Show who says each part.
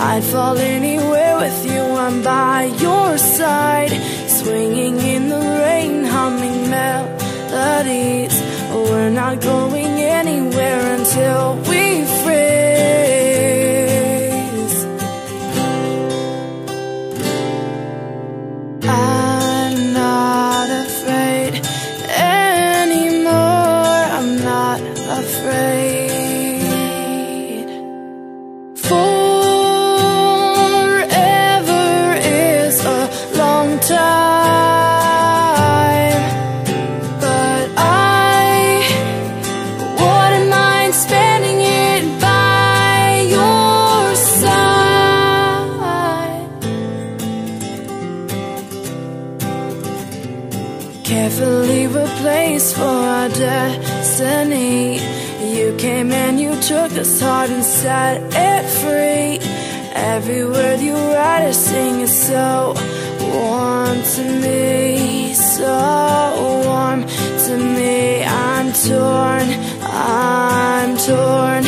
Speaker 1: I'd fall anywhere with you, I'm by your side, swinging in the rain, humming melodies. We're not going anywhere until we freeze. I'm not afraid anymore, I'm not afraid. Forever is a long time, but I wouldn't mind spending it by your side. Carefully replaced for our destiny. You came and you took this heart and set it free. Every word you write or sing is so warm to me, so warm to me. I'm torn, I'm torn.